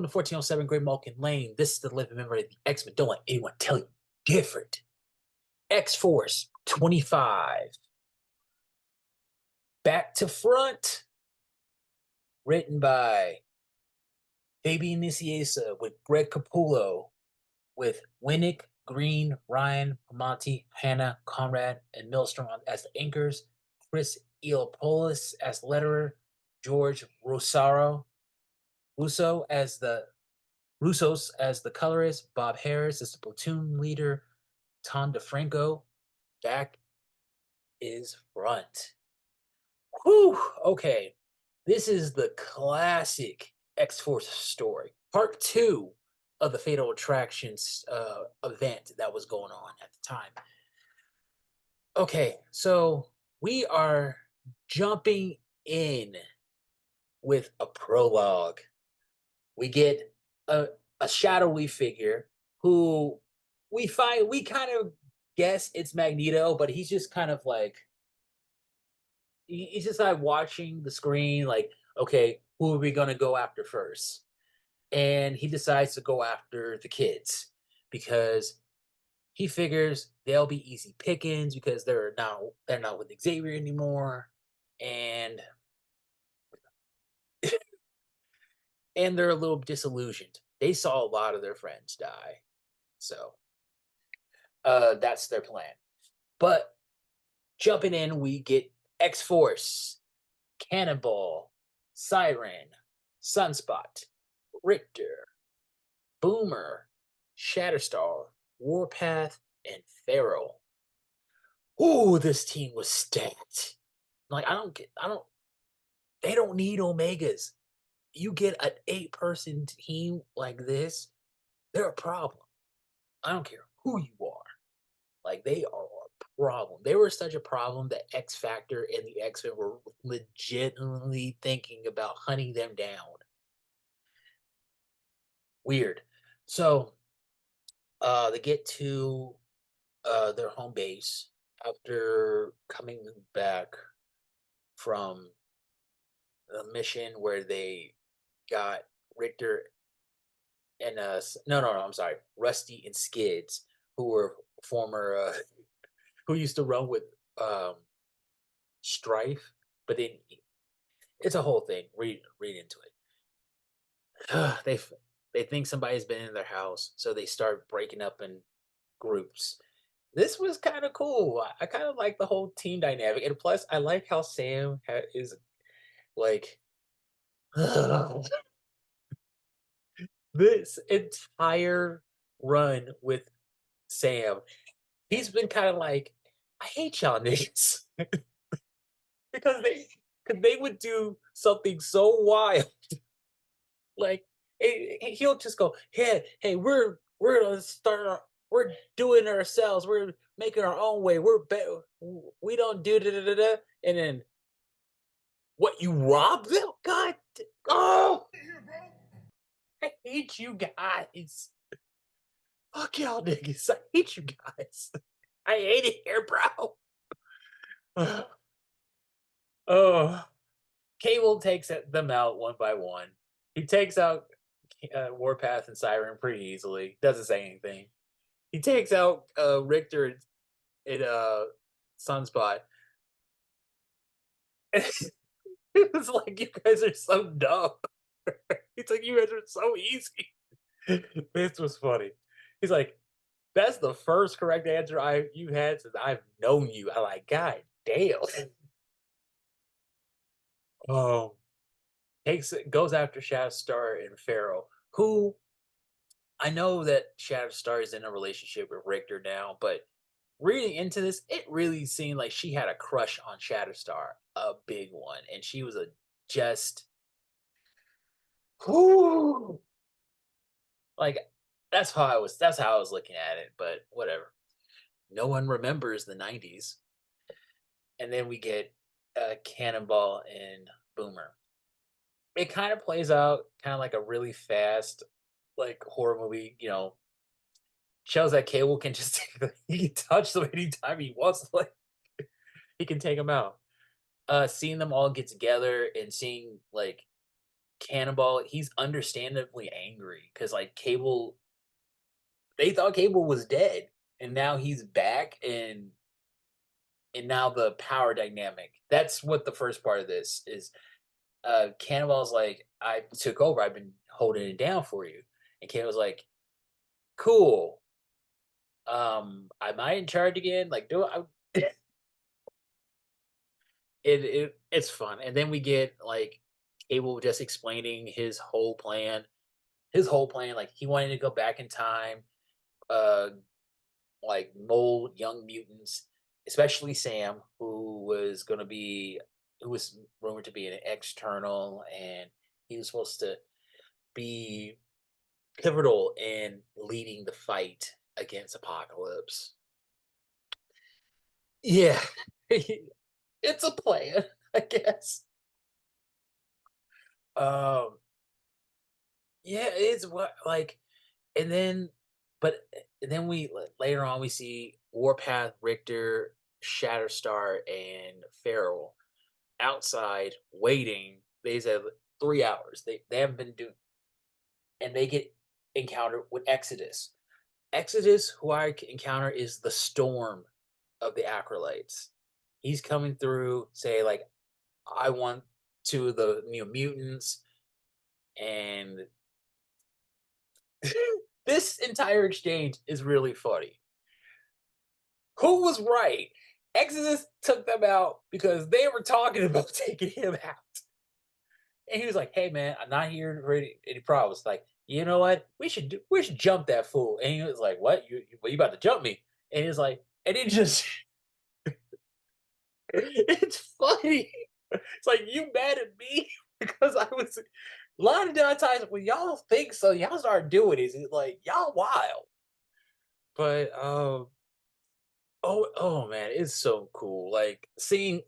Welcome to 1407 Great Malkin Lane. This is the living member of the X-Men. Don't let anyone tell you different. X-Force 25. Back to Front. Written by Fabian Nicieza with Greg Capullo, with Winnick, Green, Ryan, Pamonti, Hannah, Conrad, and Milstrom as the anchors, Chris Elopolis as letterer, George Russo as the Russos as the colorist, Bob Harris as the platoon leader, Tom DeFranco. Back is Front. Whew, okay. This is the classic X-Force story. Part 2 of the Fatal Attractions event that was going on at the time. Okay, so we are jumping in with a prologue. We get a shadowy figure who we kind of guess it's Magneto, but he's just kind of like he's just like watching the screen, like, okay, who are we gonna go after first? And he decides to go after the kids because he figures they'll be easy pickings because they're not with Xavier anymore, and they're a little disillusioned. They saw a lot of their friends die, so that's their plan. But jumping in, we get X Force, Cannonball, Siren, Sunspot, Richter, Boomer, Shatterstar, Warpath, and Pharaoh. Ooh, this team was stacked. Like, they don't need Omegas. You get an 8-person team like this, they're a problem. I don't care who you are. Like, they are a problem. They were such a problem that X Factor and the X-Men were legitimately thinking about hunting them down. Weird. So, they get to their home base after coming back from a mission where they got Richter and no, I'm sorry, Rusty and Skids, who were former who used to run with Strife, but then it's a whole thing. Read into it. They think somebody's been in their house, so they start breaking up in groups. This was kind of cool. I kind of like the whole team dynamic, and plus, I like how Sam is like this entire run with Sam. He's been kind of like, I hate y'all niggas because they would do something so wild. Like, he'll just go, hey, we're gonna we're doing it ourselves. We're making our own way. We don't do da da da da. And then what? You rob them? God, oh, I hate you guys. Fuck y'all niggas. I hate you guys. I hate it here, bro. Oh, Cable takes them out one by one. He takes out Warpath and Siren pretty easily. Doesn't say anything. He takes out Richter and Sunspot. It was like, you guys are so dumb. It's like, you guys are so easy. This was funny. He's like, that's the first correct answer you had since I've known you. I'm like, God damn. Oh, goes after Shatterstar and Pharaoh, who I know that Shatterstar is in a relationship with Richter now, but reading into this, it really seemed like she had a crush on Shatterstar, a big one, and she was a just whoo, like that's how I was looking at it, but whatever. No one remembers the 90s. And then we get Cannonball and Boomer. It kind of plays out kind of like a really fast, like, horror movie, shows that Cable can just he can touch them anytime he wants. Like, he can take them out. Seeing them all get together and seeing, like, Cannonball, he's understandably angry because like Cable, they thought Cable was dead, and now he's back, and now the power dynamic. That's what the first part of this is. Cannonball's like, I took over. I've been holding it down for you, and Cannonball's like, cool. Am I in charge again? Like, do I? It's fun, and then we get like Cable just explaining his whole plan. His whole plan, like he wanted to go back in time, uh, like mold young mutants, especially Sam, who was rumored to be an external, and he was supposed to be pivotal in leading the fight against Apocalypse. Yeah, it's a plan, I guess. Um, yeah, it's what like, and then, but then later on we see Warpath, Richter, Shatterstar, and Feral outside waiting. They said 3 hours. They haven't been doing, and they get encountered with Exodus. Exodus, who encounter, is the storm of the Acrolytes. He's coming through, say like, I want two of the mutants, and this entire exchange is really funny. Who was right? Exodus took them out because they were talking about taking him out. And he was like, "Hey man, I'm not here for any problems." Like, you know what? We should jump that fool. And he was like, "What? You about to jump me?" And he's like, and it just it's funny. It's like, you mad at me because I was a lot of times when y'all think so, y'all start doing this. It's like y'all wild. But oh man, it's so cool. Like seeing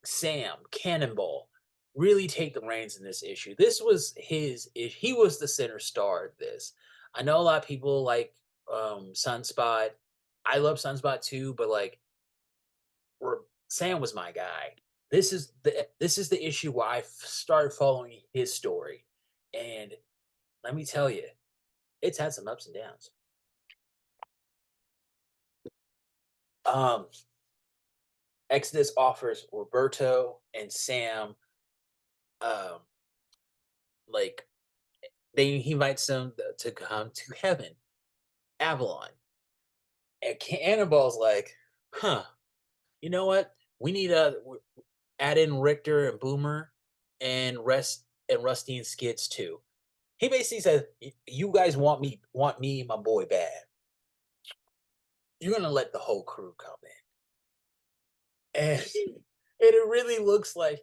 Sam Cannonball really take the reins in this issue. This was he was the center star of this. I know a lot of people like Sunspot. I love Sunspot too, but like Sam was my guy. This is the issue where I started following his story, and let me tell you, it's had some ups and downs. Um, Exodus offers Roberto and Sam, um, like he invites them to come to heaven, Avalon, and Cannonball's like, huh, you know what? We need add in Richter and Boomer and Rusty and Skids too. He basically says, "You guys want me, my boy, bad. You're gonna let the whole crew come in," and it really looks like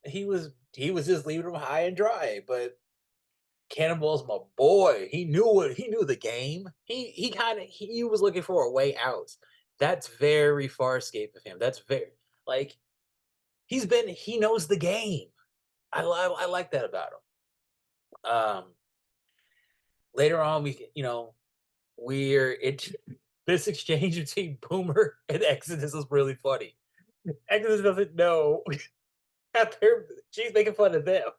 he was just leaving them high and dry. But Cannonball's my boy. He knew the game. He was looking for a way out. That's very Farscape of him. That's very like he knows the game. I like that about him. Later on, we're it this exchange between Boomer and Exodus is really funny. Exodus doesn't know after she's making fun of them,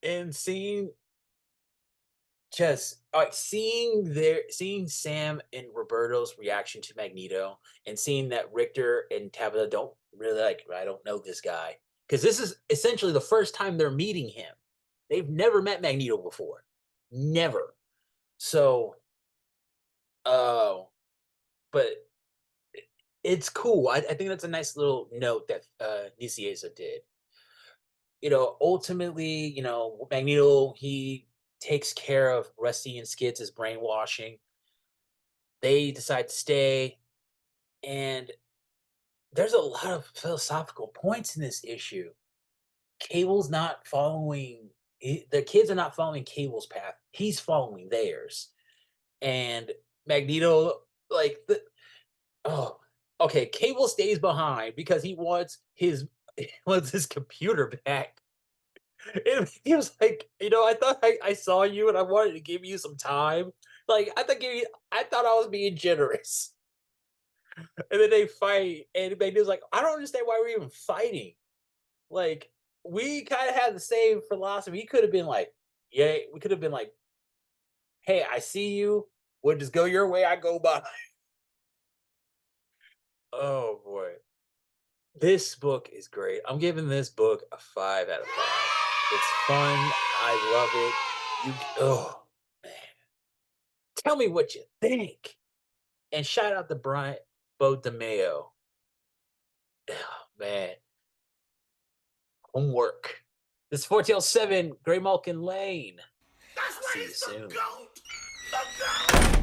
and seeing Sam and Roberto's reaction to Magneto, and seeing that Richter and Tabitha don't really like, I don't know this guy, because this is essentially the first time they're meeting him. They've never met Magneto before, never. So, uh, but it's cool. I think that's a nice little note that Nicieza did. Ultimately, Magneto, he takes care of Rusty and Skids' brainwashing. They decide to stay, and there's a lot of philosophical points in this issue. Cable's not following the kids are not following Cable's path. He's following theirs. And Magneto, like the oh, okay, Cable stays behind because he wants his computer back. He was like, I thought I saw you and I wanted to give you some time. Like I thought I was being generous. And then they fight, and Magneto's like, I don't understand why we're even fighting. Like, we kind of had the same philosophy. He could have been like, yeah, we could have been like, hey, I see you. We'll just go your way, I go by. Oh boy. This book is great. I'm giving this book a 5 out of 5. It's fun. I love it. Oh man. Tell me what you think. And shout out to Brian Bo DeMeo. Oh man. Homework. This is 4TL7, Gray Malkin Lane. That's I'll why see you he's the soon. GOAT! The GOAT!